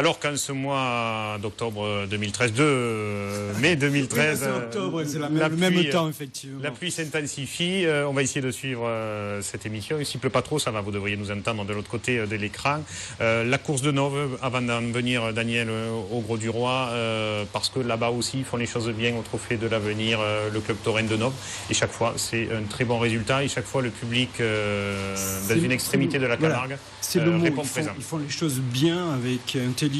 Alors qu'en ce mois d'octobre 2013, mai 2013, octobre, c'est le même temps, effectivement. La pluie s'intensifie. On va essayer de suivre cette émission. S'il ne pleut pas trop, ça va. Vous devriez nous entendre de l'autre côté de l'écran. La course de Nove, avant d'en venir, Daniel, au Gros du Roi, parce que là-bas aussi, ils font les choses bien au Trophée de l'Avenir, le club taurin de Nove. Et chaque fois, c'est un très bon résultat. Et chaque fois, le public, dans une extrémité de la Camargue, c'est le mot. répond présent. Ils font les choses bien, avec intelligence.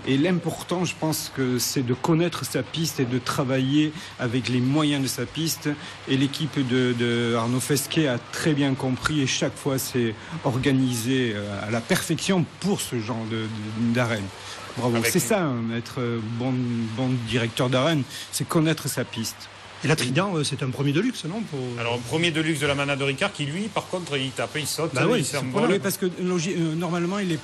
Et l'important, je pense que c'est de connaître sa piste et de travailler avec les moyens de sa piste. Et l'équipe de Arnaud Fesquet a très bien compris. Et chaque fois, c'est organisé à la perfection pour ce genre d'arène. Bravo. C'est ça, être bon directeur d'arène, c'est connaître sa piste. Et la Trident, c'est un premier de luxe, non Alors, un premier de luxe de la Manade de Ricard qui, lui, par contre, il tape, il saute, il s'envole. Oui, parce que normalement, il n'est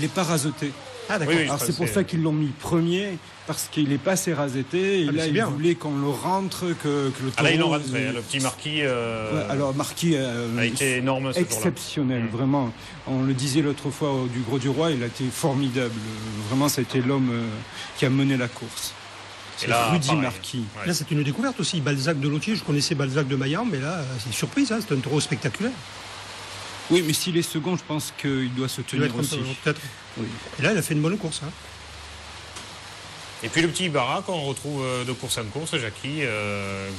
pas raseté. Ah, d'accord. Oui, alors, c'est pour ça qu'ils l'ont mis premier, parce qu'il n'est pas assez raseté. Et là, il voulait qu'on le rentre, que le taureau... là, ils l'ont rentré. Le petit Marquis... alors, Marquis a été énorme ce exceptionnel, vraiment. On le disait l'autre fois du Gros du Roi, il a été formidable. Vraiment, ça a été l'homme qui a mené la course. C'est là, Rudy Marquis. Ouais. Là, c'est une découverte aussi. Balzac de Lautier, je connaissais Balzac de Maillan, mais là, c'est une surprise. C'est un taureau spectaculaire. Oui, mais s'il est second, je pense qu'il doit se tenir aussi. Peut-être. Oui. Et là, il a fait une bonne course. Et puis le petit Ibarra qu'on retrouve de course en course, Jackie,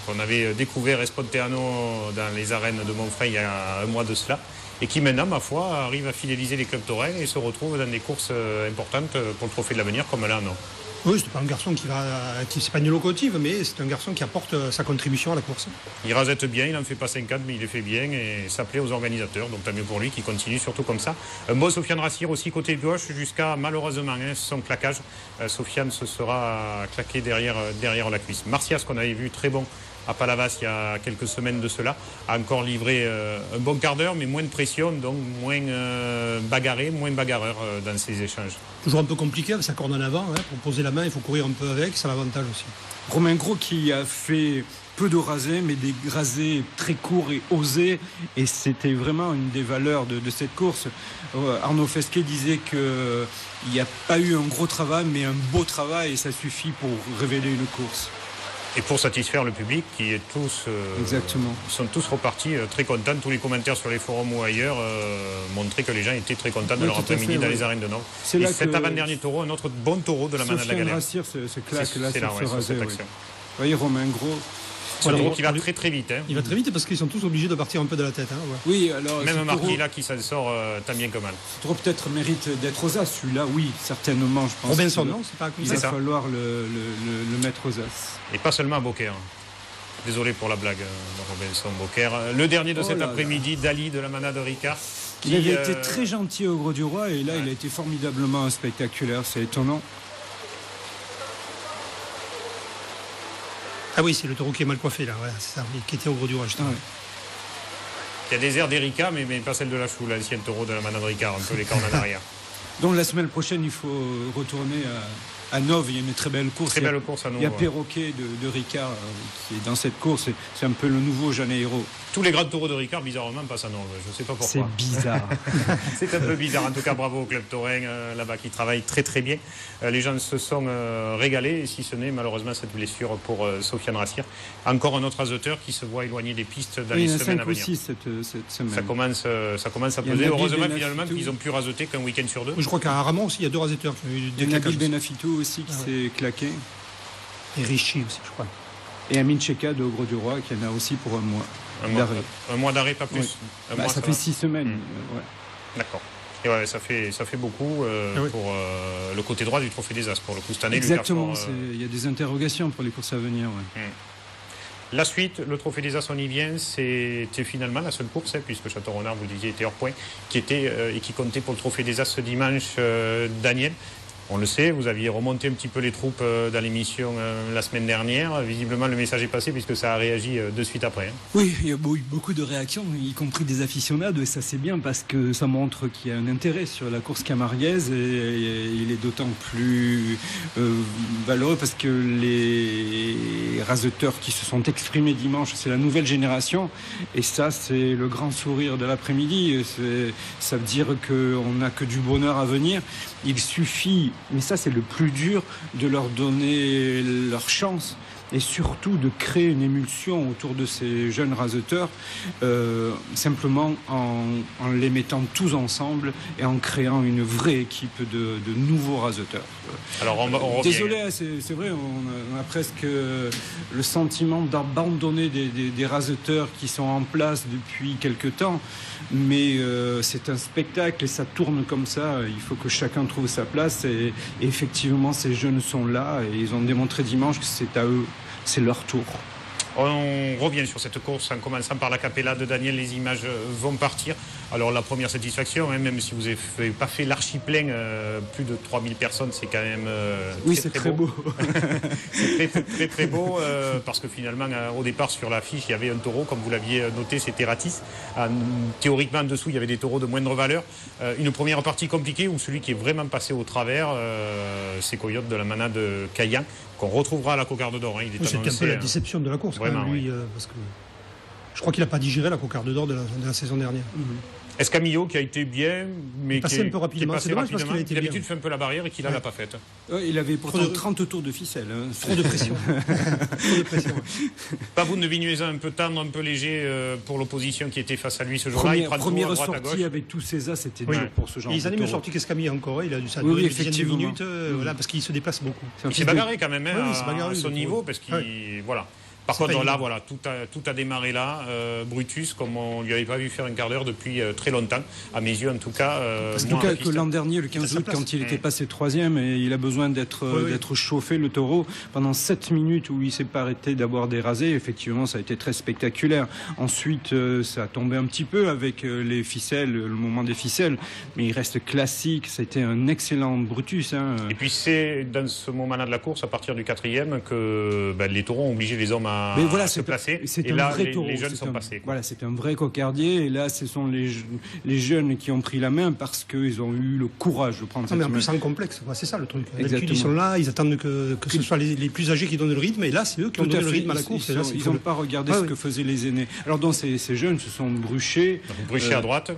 qu'on avait découvert Esponteano dans les arènes de Montfray il y a un mois de cela, et qui maintenant, ma foi, arrive à fidéliser les clubs taurins et se retrouve dans des courses importantes pour le Trophée de l'Avenir, comme là, non? Oui, c'est pas un garçon c'est pas une locomotive, mais c'est un garçon qui apporte sa contribution à la course. Il rasette bien, il n'en fait pas 50, mais il les fait bien et ça plaît aux organisateurs. Donc tant mieux pour lui qui continue surtout comme ça. Un bon Sofiane Rassir aussi côté gauche jusqu'à malheureusement son claquage. Sofiane se sera claqué derrière la cuisse. Martias qu'on avait vu très bon à Palavas il y a quelques semaines de cela, a encore livré un bon quart d'heure, mais moins de pression, donc moins bagarré, moins bagarreur dans ses échanges. Toujours un peu compliqué avec sa corde en avant, pour poser la main, il faut courir un peu avec, c'est l'avantage aussi. Romain Gros qui a fait peu de rasés, mais des rasés très courts et osés, et c'était vraiment une des valeurs de cette course. Arnaud Fesquet disait qu'il n'y a pas eu un gros travail, mais un beau travail, et ça suffit pour révéler une course. Et pour satisfaire le public qui est sont tous repartis très contents. Tous les commentaires sur les forums ou ailleurs montraient que les gens étaient très contents de leur après-midi dans les arènes de Nord. Et cet avant-dernier taureau, un autre bon taureau de la Manade de la Galère. Rassir se claque là sur cette action. Vous voyez, Romain Gros. C'est un taureau qui va très très vite. Il va très vite parce qu'ils sont tous obligés de partir un peu de la tête. Oui, alors, même Marquis là qui s'en sort tant bien que mal. Ce taureau peut-être mérite d'être aux as, celui-là, oui, certainement, je pense. Robinson, non, c'est pas il va falloir le mettre aux as. Et pas seulement à Beaucaire. Désolé pour la blague, Robinson Beaucaire. Le dernier de cet après-midi, Dali de la Manade de Ricard. Il avait été très gentil au Gros du Roi et là, il a été formidablement spectaculaire, c'est étonnant. Ah oui, c'est le taureau qui est mal coiffé là, c'est ça, qui était au Gros du Roi justement. Il y a des airs d'Erika, mais pas celle de la Chou, l'ancien taureau de la Manade de Ricard, un peu les cornes en arrière. Donc la semaine prochaine, il faut retourner à Nove. Il y a une très belle course. Très belle course à Nove. Il y a Perroquet de Ricard qui est dans cette course. C'est un peu le nouveau Janeiro. Tous les grands taureaux de Ricard, bizarrement, passent à Nove. Je ne sais pas pourquoi. C'est bizarre. C'est un peu bizarre. En tout cas, bravo au club taurin là-bas qui travaille très très bien. Les gens se sont régalés, si ce n'est malheureusement cette blessure pour Sofiane Rassir. Encore un autre azoteur qui se voit éloigné des pistes dans les semaines à venir. Il y en a 5 ou 6 cette semaine. Ça commence à peser. Heureusement finalement qu'ils ont pu rasoter qu'un week-end sur deux. Je crois qu'à Ramon aussi, il y a 2 raseteurs qui ont eu des claquages. Nabil Benafitou aussi qui s'est claqué. Et Richie aussi, je crois. Et Amin Cheka de Gros du Roi qui en a aussi pour un mois d'arrêt. Un mois d'arrêt, pas plus. Oui. Ça fait 6 semaines. D'accord. Et ça fait beaucoup pour le côté droit du Trophée des As. Pour le coup, cette année, exactement. Il y a des interrogations pour les courses à venir. La suite, le Trophée des As, on y vient, c'était finalement la seule course, puisque Château-Renard, vous le disiez, était hors point, qui comptait pour le Trophée des As ce dimanche, Daniel. On le sait, vous aviez remonté un petit peu les troupes dans l'émission la semaine dernière. Visiblement, le message est passé puisque ça a réagi de suite après. Hein. Oui, il y a eu beaucoup de réactions, y compris des aficionados, et ça c'est bien parce que ça montre qu'il y a un intérêt sur la course camarguaise, et il est d'autant plus valeureux parce que les raseteurs qui se sont exprimés dimanche, c'est la nouvelle génération, et ça c'est le grand sourire de l'après-midi. Ça veut dire qu'on n'a que du bonheur à venir. Il suffit, mais ça c'est le plus dur, de leur donner leur chance et surtout de créer une émulsion autour de ces jeunes raseteurs, simplement en les mettant tous ensemble et en créant une vraie équipe de nouveaux raseteurs. Alors on revient. Désolé, c'est vrai, on a presque le sentiment d'abandonner des raseteurs qui sont en place depuis quelque temps, mais c'est un spectacle et ça tourne comme ça. Il faut que chacun trouve sa place, et effectivement ces jeunes sont là et ils ont démontré dimanche que c'est à eux, c'est leur tour. On revient sur cette course en commençant par la Capella de Daniel. Les images vont partir. Alors la première satisfaction, hein, même si vous n'avez pas fait l'archi-plein, plus de 3000 personnes, c'est quand même oui, c'est très beau. C'est très très beau parce que finalement au départ sur l'affiche il y avait un taureau, comme vous l'aviez noté, c'était Ratis. Théoriquement en dessous il y avait des taureaux de moindre valeur. Une première partie compliquée où celui qui est vraiment passé au travers, c'est Coyote de la manade de Caillan, qu'on retrouvera à la Cocarde d'Or. Hein. C'était un peu la déception de la course, vraiment, lui, parce que je crois qu'il n'a pas digéré la Cocarde d'Or de la saison dernière. Escamillo qui a été bien, mais il passait un peu rapidement. C'est dommage parce qu'il a été bien. D'habitude fait un peu la barrière et qu'il ne l'a pas faite. Il avait pourtant 30 tours de ficelle. Hein. Trop de pression. Trop de pression. Pavoun de Vignuesa un peu tendre, un peu léger pour l'opposition qui était face à lui ce jour-là. Première sortie avec tous ses as, c'était dur pour ce genre de ils en ont mieux sorti qu'Escamillo encore. Il a dû ça une dizaine de minutes, voilà, parce qu'il se déplace beaucoup. Il s'est bagarré quand même à son niveau parce qu'il voilà. Par contre, là, voilà, tout a démarré là. Brutus, comme on lui avait pas vu faire un quart d'heure depuis très longtemps, à mes yeux en tout cas. Parce que l'an dernier, le 15 août, quand il était passé 3e, et il a besoin d'être chauffé, le taureau, pendant 7 minutes où il s'est pas arrêté d'avoir des rasés, effectivement, ça a été très spectaculaire. Ensuite, ça a tombé un petit peu avec les ficelles, le moment des ficelles, mais il reste classique. Ça a été un excellent Brutus. Hein. Et puis c'est dans ce moment-là de la course, à partir du 4e, que les taureaux ont obligé les hommes à se placer. Et là, les jeunes sont passés. Voilà, c'est un vrai cocardier. Et là, ce sont les jeunes qui ont pris la main parce qu'ils ont eu le courage de prendre cette main. Mais en plus, sans complexe. C'est ça le truc. D'habitude, ils sont là, ils attendent que ce soit les plus âgés qui donnent le rythme. Et là, c'est eux qui ont donné le rythme à la course. Ils n'ont pas regardé ce que faisaient les aînés. Alors, donc, ces jeunes se sont Bruché. Bruché à droite.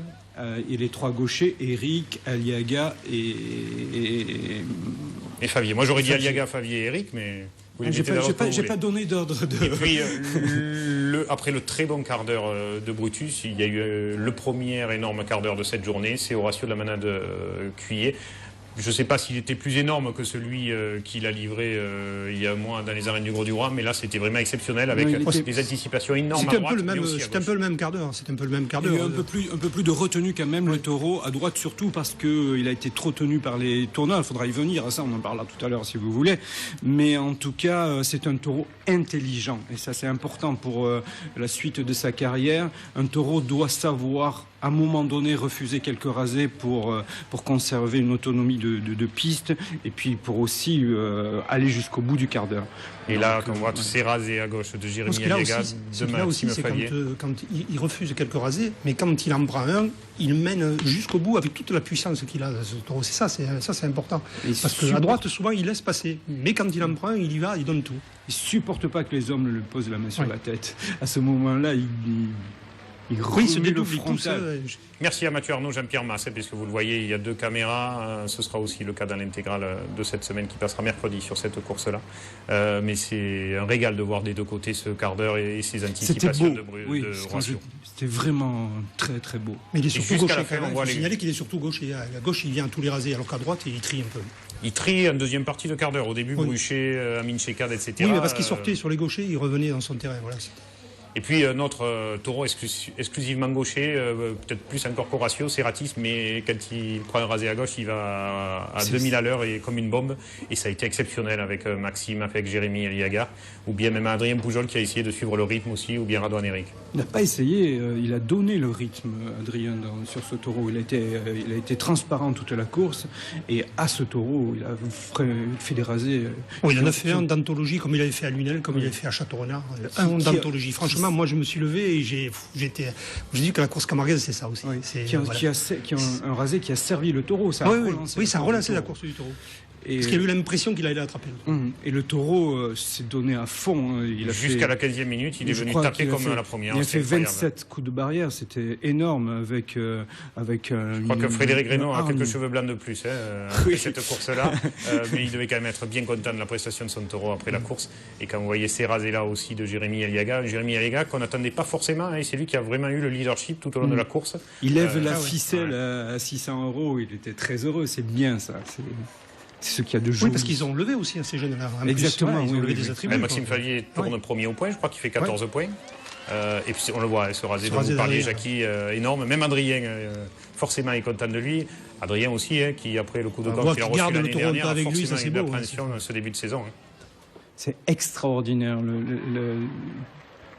Et les trois gauchers, Eric, Aliaga et Favier. Moi, j'aurais dit Aliaga, Favier et Eric, mais... J'ai pas donné d'ordre de... Et puis, après le très bon quart d'heure de Brutus, il y a eu le premier énorme quart d'heure de cette journée, c'est Horacio de la manade Cuillet. Je ne sais pas s'il était plus énorme que celui qu'il a livré il y a un mois dans les arènes du Gros du Roi, mais là c'était vraiment exceptionnel avec des anticipations énormes à droite. C'était un peu le même quart d'heure. Il y a eu un peu plus de retenue quand même, le taureau, à droite surtout parce qu'il a été trop tenu par les tourneurs. Il faudra y venir, ça on en parlera tout à l'heure si vous voulez. Mais en tout cas, c'est un taureau intelligent et ça c'est important pour la suite de sa carrière. Un taureau doit savoir à un moment donné refuser quelques rasés pour conserver une autonomie de piste et puis pour aussi aller jusqu'au bout du quart d'heure. Et donc, là, on voit ces rasés à gauche de Jérémy Aliaga, de Maxime Favier. Quand il refuse quelques rasés, mais quand il en prend un, il mène jusqu'au bout avec toute la puissance qu'il a. C'est ça, c'est important. Parce qu'à droite, souvent, il laisse passer. Mais quand il en prend un, il y va, il donne tout. Il supporte pas que les hommes lui posent la main sur la tête. À ce moment-là, il se dédouble frontal. Merci à Mathieu Arnaud, Jean-Pierre Masse, puisque vous le voyez, il y a 2 caméras. Ce sera aussi le cas dans l'intégrale de cette semaine qui passera mercredi sur cette course-là. Mais c'est un régal de voir des deux côtés ce quart d'heure et ces anticipations de Horacio. C'était vraiment très très beau. Mais il est surtout gaucher. Il faut signaler qu'il est surtout gaucher. À gauche, il vient à tous les rasés, alors qu'à droite, il trie un peu. Il trie en deuxième partie de quart d'heure. Au début, Bruchet, Amin Chekad, etc. Oui, mais parce qu'il sortait sur les gauchers, il revenait dans son terrain. Voilà. Et puis notre taureau exclusivement gaucher, peut-être plus encore qu'Horacio, c'est Ratis, mais quand il prend un rasé à gauche, il va à 2000 à l'heure et comme une bombe. Et ça a été exceptionnel avec Maxime, avec Jérémy Eliaga, ou bien même Adrien Poujol qui a essayé de suivre le rythme aussi, ou bien Radouane Eric. Il n'a pas essayé, il a donné le rythme, Adrien, sur ce taureau. Il a été transparent toute la course, et à ce taureau, il a fait des rasés. Oui, il en a fait un d'anthologie, comme il avait fait à Lunel, comme il avait fait à Château-Renard. Un d'anthologie. Franchement, moi, je me suis levé et j'ai dit que la course camarguaise, c'est ça aussi. Oui. Qui a un rasé qui a servi le taureau. Ça a relancé la course du taureau. Parce qu'il a eu l'impression qu'il allait l'attraper. Et le taureau s'est donné à fond. Jusqu'à la 15e minute, il est venu taper comme à la première. Il a fait 27 coups de barrière, c'était énorme avec Je crois que Frédéric Reynaud a quelques cheveux blancs de plus après cette course-là. Mais il devait quand même être bien content de la prestation de son taureau après la course. Et quand vous voyez ces rasés-là aussi de Jérémy Eliaga qu'on n'attendait pas forcément, et c'est lui qui a vraiment eu le leadership tout au long de la course. Il lève la ficelle à 600 €, il était très heureux, c'est bien ça. C'est ce qu'il y a de joli. Oui, parce qu'ils ont levé aussi ces jeunes-là. Exactement. Ils ont levé des attributs. Maxime Favier tourne premier au point, je crois qu'il fait 14 points. Et puis on le voit, ce rasé dont vous parliez, Jackie, énorme. Même Adrien, forcément, est content de lui. Adrien aussi, qui après le coup de corps qu'il a reçu l'année dernière, a forcément eu de l'appréhension ce début de saison. C'est extraordinaire.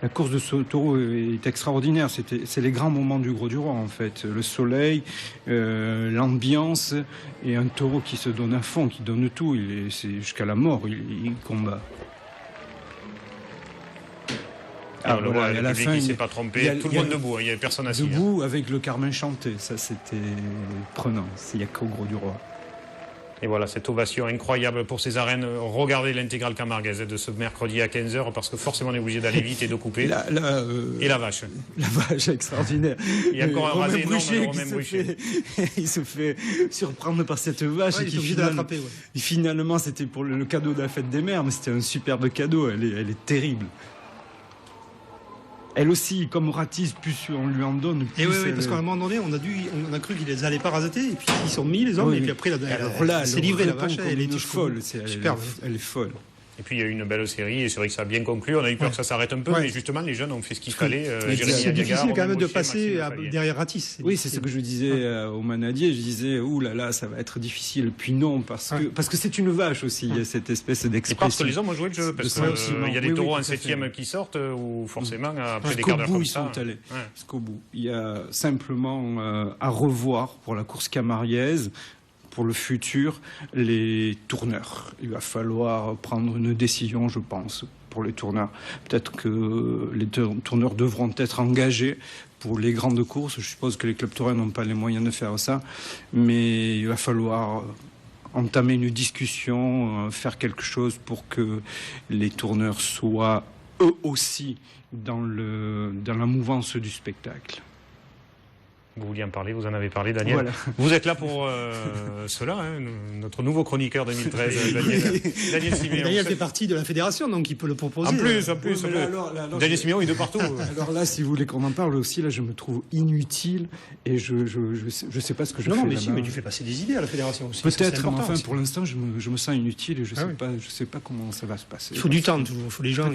La course de ce taureau est extraordinaire. C'est les grands moments du Gros du Roi, en fait. Le soleil, l'ambiance, et un taureau qui se donne à fond, qui donne tout. C'est jusqu'à la mort, il combat. Ah, le public ne s'est pas trompé. Tout le monde debout, il n'y avait personne assis. Debout avec le Carmen chanté. Ça, c'était prenant. Il n'y a qu'au Gros du Roi. Et voilà, cette ovation incroyable pour ces arènes. Regardez l'intégrale camarguaise de ce mercredi à 15h, parce que forcément on est obligé d'aller vite et de couper. Et la vache. La vache, extraordinaire. Il y a encore un rasé énorme de Romain Bruchet. Il se fait surprendre par cette vache. Il est obligé de l'attraper. Finalement, c'était pour le cadeau de la fête des mères, mais c'était un superbe cadeau. Elle est terrible. Elle aussi, comme Ratis, plus on lui en donne. Et oui, parce qu'à un moment donné, on a cru qu'ils les allaient pas raseter, et puis ils sont mis les hommes, et puis après, elle s'est livrée la vache, elle est folle. Elle est folle. Et puis il y a eu une belle série, et c'est vrai que ça a bien conclu. On a eu peur que ça s'arrête un peu, mais justement, les jeunes ont fait ce qu'il fallait. C'est difficile quand même de passer derrière Ratis. Oui, c'est ce que je disais au manadier. Je disais, ouh là là, ça va être difficile. Puis non, parce que c'est une vache aussi, il y a cette espèce d'expression. Et parce que les hommes ont joué le jeu, parce qu'il y a des taureaux en 7e qui sortent, ou forcément, après des quarts d'heure comme ça. Jusqu'au bout. Il y a simplement à revoir pour la course camarguaise, pour le futur, les tourneurs. Il va falloir prendre une décision, je pense, pour les tourneurs. Peut-être que les tourneurs devront être engagés pour les grandes courses. Je suppose que les clubs taurins n'ont pas les moyens de faire ça, mais il va falloir entamer une discussion, faire quelque chose pour que les tourneurs soient eux aussi dans la mouvance du spectacle. Vous vouliez en parler, vous en avez parlé, Daniel. Voilà. Vous êtes là pour cela, notre nouveau chroniqueur 2013, Daniel Siméon. Daniel fait partie de la fédération, donc il peut le proposer. En plus. Daniel Siméon, il est de partout. Alors là, si vous voulez qu'on en parle aussi, là, je me trouve inutile et je sais pas ce que je fais. Non, mais tu fais passer des idées à la fédération aussi. Peut-être, mais enfin, pour l'instant, je me sens inutile et je sais pas comment ça va se passer. Il faut du temps, il faut les gens.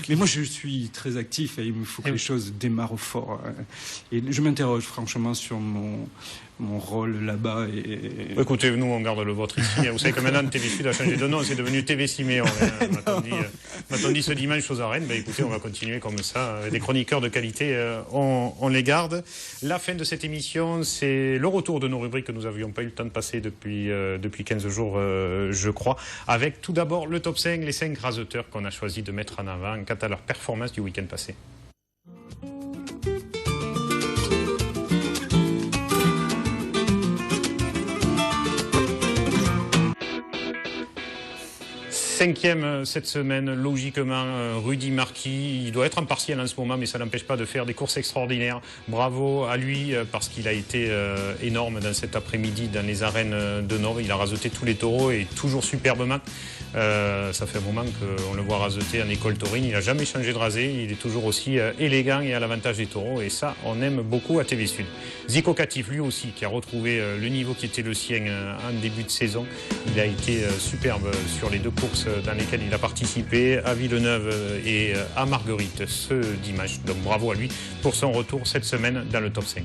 Mais moi, je suis très actif et il me faut que les choses démarrent fort. Et je m'interroge franchement sur mon rôle là-bas. Écoutez, nous, on garde le vôtre ici. Vous savez que maintenant, TV Sud a changé de nom, c'est devenu TV Siméon. M'a-t-on dit ce dimanche aux arènes. Écoutez, on va continuer comme ça. Des chroniqueurs de qualité, on les garde. La fin de cette émission, c'est le retour de nos rubriques que nous n'avions pas eu le temps de passer depuis 15 jours, je crois. Avec tout d'abord le top 5, les 5 raseteurs qu'on a choisi de mettre en avant quant à leur performance du week-end passé. Cinquième cette semaine, logiquement, Rudy Marquis. Il doit être en partiel en ce moment, mais ça n'empêche pas de faire des courses extraordinaires. Bravo à lui, parce qu'il a été énorme dans cet après-midi dans les arènes de Nord. Il a raseté tous les taureaux et toujours superbement. Ça fait un moment qu'on le voit raseter en école taurine. Il n'a jamais changé de rasé. Il est toujours aussi élégant et à l'avantage des taureaux. Et ça, on aime beaucoup à TV Sud. Zico Catif, lui aussi, qui a retrouvé le niveau qui était le sien en début de saison. Il a été superbe sur les deux courses dans lesquels il a participé à Villeneuve et à Marguerite ce dimanche. Donc bravo à lui pour son retour cette semaine dans le top 5.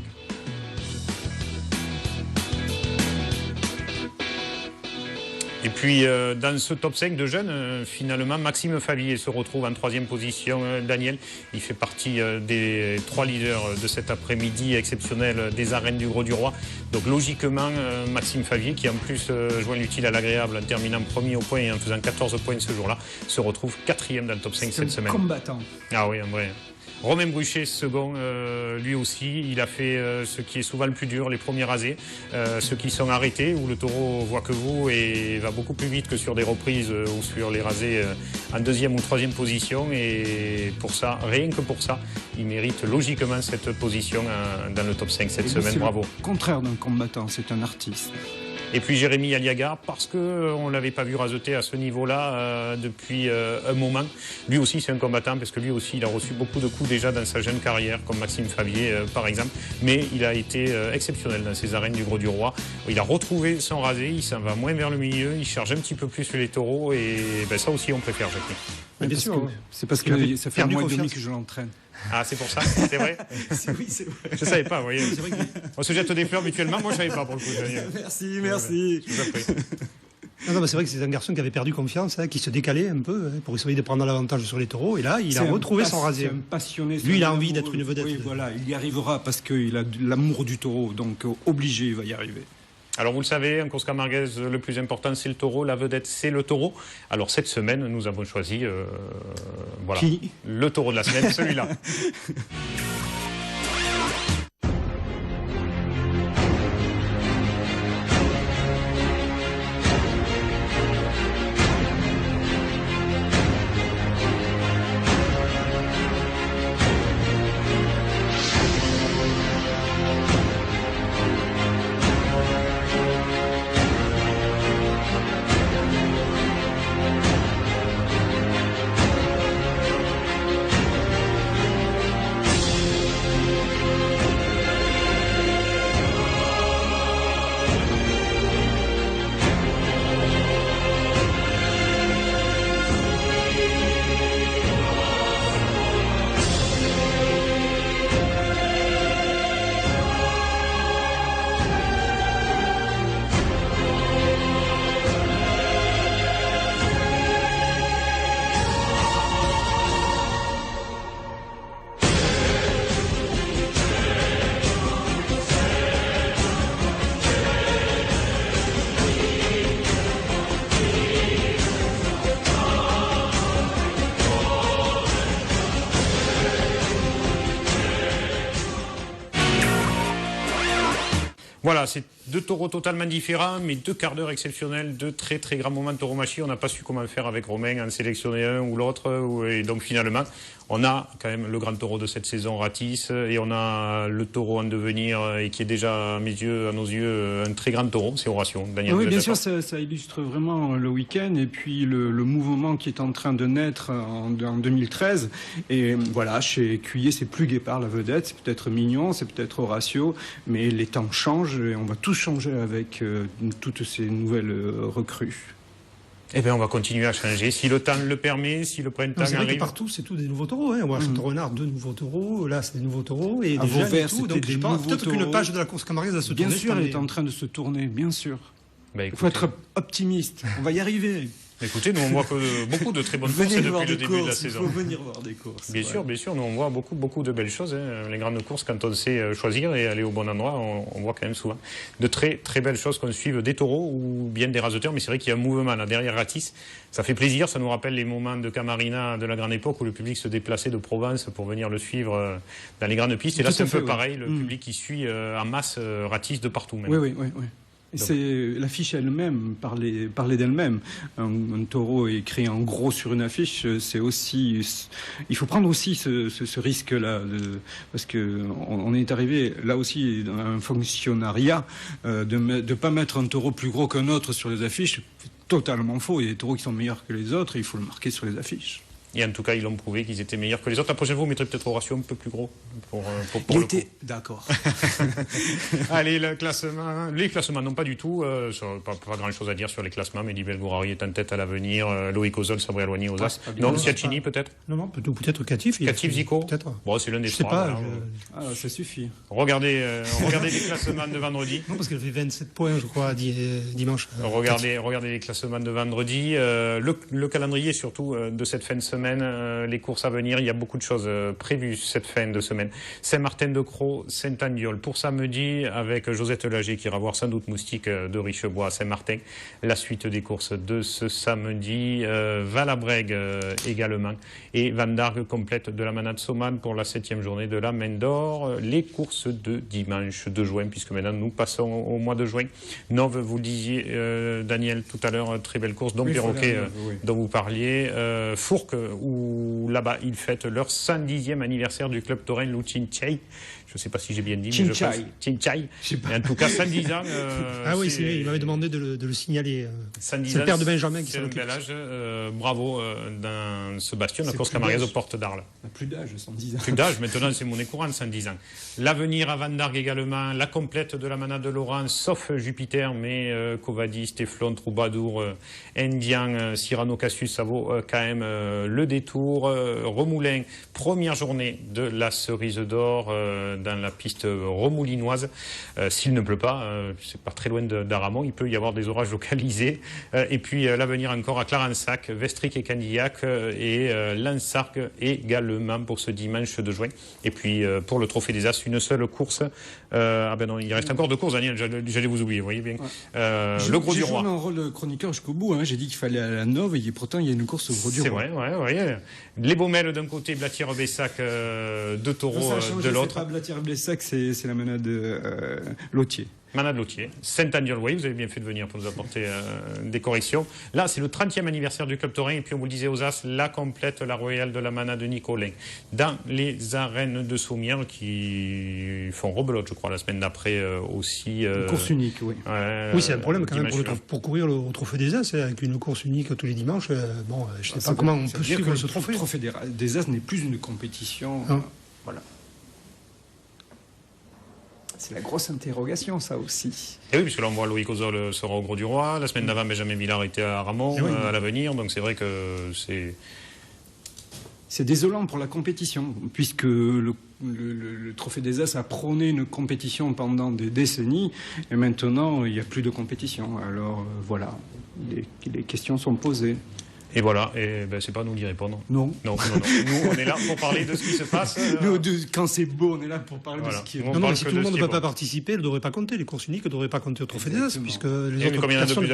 Et puis dans ce top 5 de jeunes, finalement, Maxime Favier se retrouve en 3e position. Daniel, il fait partie des 3 leaders de cet après-midi exceptionnel des arènes du Grau-du-Roi. Donc logiquement, Maxime Favier, qui en plus joint l'utile à l'agréable en terminant premier au point et en faisant 14 points ce jour-là, se retrouve 4e dans le top 5 cette semaine. Combattant. Ah oui, en vrai. Romain Bruchet, second, lui aussi, il a fait ce qui est souvent le plus dur, les premiers rasés, ceux qui sont arrêtés, où le taureau voit que vous et va beaucoup plus vite que sur des reprises ou sur les rasés en 2e ou 3e position. Et pour ça, rien que pour ça, il mérite logiquement cette position dans le top 5 cette semaine. Bravo. Le contraire d'un combattant, c'est un artiste. Et puis Jérémy Aliaga, parce qu'on ne l'avait pas vu raseter à ce niveau-là depuis un moment. Lui aussi, c'est un combattant, parce que lui aussi, il a reçu beaucoup de coups déjà dans sa jeune carrière, comme Maxime Favier, par exemple. Mais il a été exceptionnel dans ces arènes du Grau-du-Roi. Il a retrouvé son rasé, il s'en va moins vers le milieu, il charge un petit peu plus sur les taureaux, et ben, ça aussi, on préfère, Jacques. Bien sûr. C'est parce que ça fait un mois et demi que je l'entraîne. Ah, c'est pour ça, c'est vrai. Oui, c'est vrai. Je ne savais pas, vous voyez. Vrai on se jette des fleurs mutuellement, moi je ne savais pas pour le coup. Merci. Je vous en prie. Non, c'est vrai que c'est un garçon qui avait perdu confiance, qui se décalait un peu pour essayer de prendre l'avantage sur les taureaux. Et là, il a retrouvé son rasé. C'est un passionné. Lui, il a envie d'être une vedette. Oui, voilà, il y arrivera parce qu'il a l'amour du taureau. Donc, obligé, il va y arriver. Alors vous le savez, en course camarguaise, le plus important c'est le taureau, la vedette c'est le taureau. Alors cette semaine, nous avons choisi voilà, le taureau de la semaine, celui-là. Voilà, c'est 2 taureaux totalement différents, mais 2 quarts d'heure exceptionnels, 2 très très grands moments de tauromachie. On n'a pas su comment faire avec Romain, en sélectionner un ou l'autre. Et donc finalement, on a quand même le grand taureau de cette saison, Ratis, et on a le taureau en devenir, et qui est déjà à mes yeux, à nos yeux, un très grand taureau, c'est Horatio. Daniel, oui, bien sûr, ça illustre vraiment le week-end et puis le mouvement qui est en train de naître en 2013. Et voilà, chez Cuillet, c'est plus Guépard la vedette, c'est peut-être Mignon, c'est peut-être Horatio, mais les temps changent et on va tous changer avec toutes ces nouvelles recrues. Eh bien, on va continuer à changer, si le temps le permet, si le printemps arrive. C'est vrai que partout, c'est tout des nouveaux taureaux. On voit à Château-Renard 2 nouveaux taureaux, là, c'est des nouveaux taureaux. Et à Vauvert, c'était donc je pense peut-être qu'une page de la course camarguaise va se tourner. Bien sûr, elle est en train de se tourner, bien sûr. Bah, il faut être optimiste, on va y arriver. Écoutez, nous on voit que beaucoup de très bonnes courses depuis le début de la saison. Il faut venir voir des courses. Bien sûr, nous on voit beaucoup de belles choses. Les grandes courses, quand on sait choisir et aller au bon endroit, on voit quand même souvent de très très belles choses qu'on suive des taureaux ou bien des raseteurs. Mais c'est vrai qu'il y a un mouvement là derrière Ratis. Ça fait plaisir, ça nous rappelle les moments de Camarina de la grande époque où le public se déplaçait de Provence pour venir le suivre dans les grandes pistes. Et là c'est un peu pareil, le public qui suit en masse Ratis de partout. Même. Oui. C'est l'affiche elle-même, parler d'elle-même. Un taureau écrit en gros sur une affiche, c'est aussi. Il faut prendre aussi ce risque-là, parce que on est arrivé là aussi dans un fonctionnariat de pas mettre un taureau plus gros qu'un autre sur les affiches. C'est totalement faux. Il y a des taureaux qui sont meilleurs que les autres et il faut le marquer sur les affiches. Et en tout cas, ils l'ont prouvé qu'ils étaient meilleurs que les autres. La prochaine fois, vous mettrez peut-être au ratio un peu plus gros pour Il le était... coup. D'accord. Allez, le classement. Les classements, non pas du tout. Pas grand-chose à dire sur les classements. Mehdi Belgourari est en tête à l'avenir. Loïc Ozol, Sabri Alouani, Ozas. Non, Siacchini peut-être. Non, peut-être Catif. Catif, Zico. Peut-être. Bon, c'est l'un des Je sais trois. pas. Voilà. Ça suffit. Regardez les classements de vendredi. Non, parce qu'elle fait 27 points, je crois, dimanche. Regardez les classements de vendredi. Le calendrier, surtout, de cette fin de semaine. Les courses à venir. Il y a beaucoup de choses prévues cette fin de semaine. Saint-Martin-de-Croix, Saint-Andiol pour samedi, avec Josette Lager qui ira voir sans doute Moustique de Richebois à Saint-Martin. La suite des courses de ce samedi. Val-à-Brègue également. Et Van Dargue complète de la Manade Somane pour la 7e journée de la Main d'Or. Les courses de dimanche de juin, puisque maintenant nous passons au mois de juin. Nove, vous le disiez, Daniel, tout à l'heure, très belle course. Donc Perroquet, dont vous parliez. Fourques, où là-bas, ils fêtent leur 110e anniversaire du club taurin Louchinchai. Je ne sais pas si j'ai bien dit, mais je pense. Chinchai. En tout cas, 110 ans. Ah oui, c'est vrai, il m'avait demandé de le signaler. 110 c'est le père de Benjamin qui c'est s'en un occupe. bel âge. Bravo dans ce bastion, la course camarguaise aux portes d'Arles. Plus d'âge, 110 ans. Plus d'âge, maintenant c'est monnaie courante, 110 ans. L'avenir à Van Dargue également, la complète de la Manade de Laurent, sauf Jupiter, mais Covadis, Teflon, Troubadour, Indian, Cyrano, Cassius, ça vaut quand même le détour. Remoulin, première journée de la Cerise d'Or dans la piste remoulinoise. S'il ne pleut pas, c'est pas très loin d'Aramon, il peut y avoir des orages localisés. Et puis l'avenir encore à Clarensac, Vestric et Candillac et Lansargues également pour ce dimanche de juin. Et puis pour le Trophée des As, une seule course. Ah ben non, il reste encore 2 courses, Daniel, j'allais vous oublier, vous voyez bien. Le Gros du Roi. J'ai joué un rôle de chroniqueur jusqu'au bout. J'ai dit qu'il fallait à la Nove et pourtant il y a une course au Gros du Roi. C'est vrai, ouais. Les Baumelles d'un côté, Blatière-Bessac, deux taureaux de l'autre. C'est pas Blatière-Blessac, c'est la Manade Lautier. Manade Lautier. Saint-Andiol, oui, vous avez bien fait de venir pour nous apporter des corrections. Là, c'est le 30e anniversaire du club taurin. Et puis, on vous le disait aux As, la complète, la royale de la Manade de Nicolin. Dans les arènes de Saumière, qui font rebelote, je crois, la semaine d'après aussi. Une course unique, oui. Oui, c'est un problème quand même pour courir le Trophée des As, avec une course unique tous les dimanches. Bon, je ne sais pas comment on peut suivre ce trophée. Le Trophée des As n'est plus une compétition. Voilà. C'est la grosse interrogation, ça aussi. Et oui, puisque là, on voit Loïc Ozol sera au Gros du Roi. La semaine d'avant, Benjamin Villard était à Ramon, à l'avenir. Donc c'est vrai que c'est... C'est désolant pour la compétition, puisque le Trophée des As a prôné une compétition pendant des décennies, et maintenant, il n'y a plus de compétition. Alors, voilà, les questions sont posées. Et voilà, et ben, c'est pas à nous d'y répondre. Non. Nous, on est là pour parler de ce qui se passe. Quand c'est beau, on est là pour parler de ce qui est beau. Non, mais si tout le monde ne peut pas participer, elle ne devrait pas compter. Les courses uniques ne devraient pas compter au Trophée des As, puisque les autres comme il y en a de personnes... plus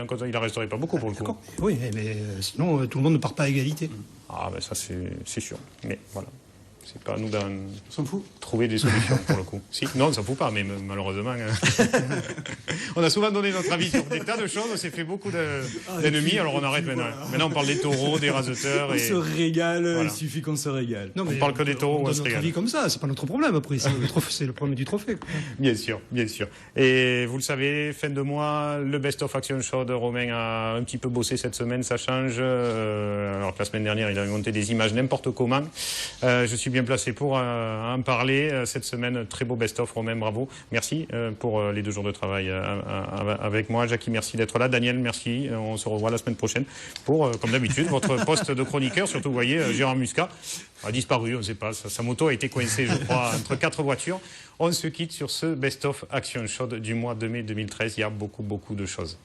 en plus, il en resterait pas beaucoup pour le coup. Oui, mais sinon, tout le monde ne part pas à égalité. Ah, ben ça, c'est sûr. Mais voilà. C'est pas à nous d'en s'en fout. Trouver des solutions pour le coup. Si, non, on s'en fout pas, mais malheureusement, on a souvent donné notre avis sur des tas de choses, on s'est fait beaucoup d'ennemis, alors on arrête maintenant. Voilà. Maintenant, on parle des taureaux, des raseteurs. On se régale, voilà. Il suffit qu'on se régale. Non, mais on parle que des taureaux, on se régale. Notre avis comme ça, c'est pas notre problème après, c'est le problème du trophée. Bien sûr, bien sûr. Et vous le savez, fin de mois, le Best of Action Show de Romain a un petit peu bossé cette semaine, ça change. Alors que la semaine dernière, il avait monté des images n'importe comment. Je suis bien placé pour en parler cette semaine. Très beau best-of, Romain, bravo. Merci pour les 2 jours de travail avec moi. Jackie, merci d'être là. Daniel, merci. On se revoit la semaine prochaine pour, comme d'habitude, votre poste de chroniqueur. Surtout, vous voyez, Gérard Muscat a disparu, on ne sait pas. Sa moto a été coincée, je crois, entre 4 voitures. On se quitte sur ce best-of Action Show du mois de mai 2013. Il y a beaucoup de choses.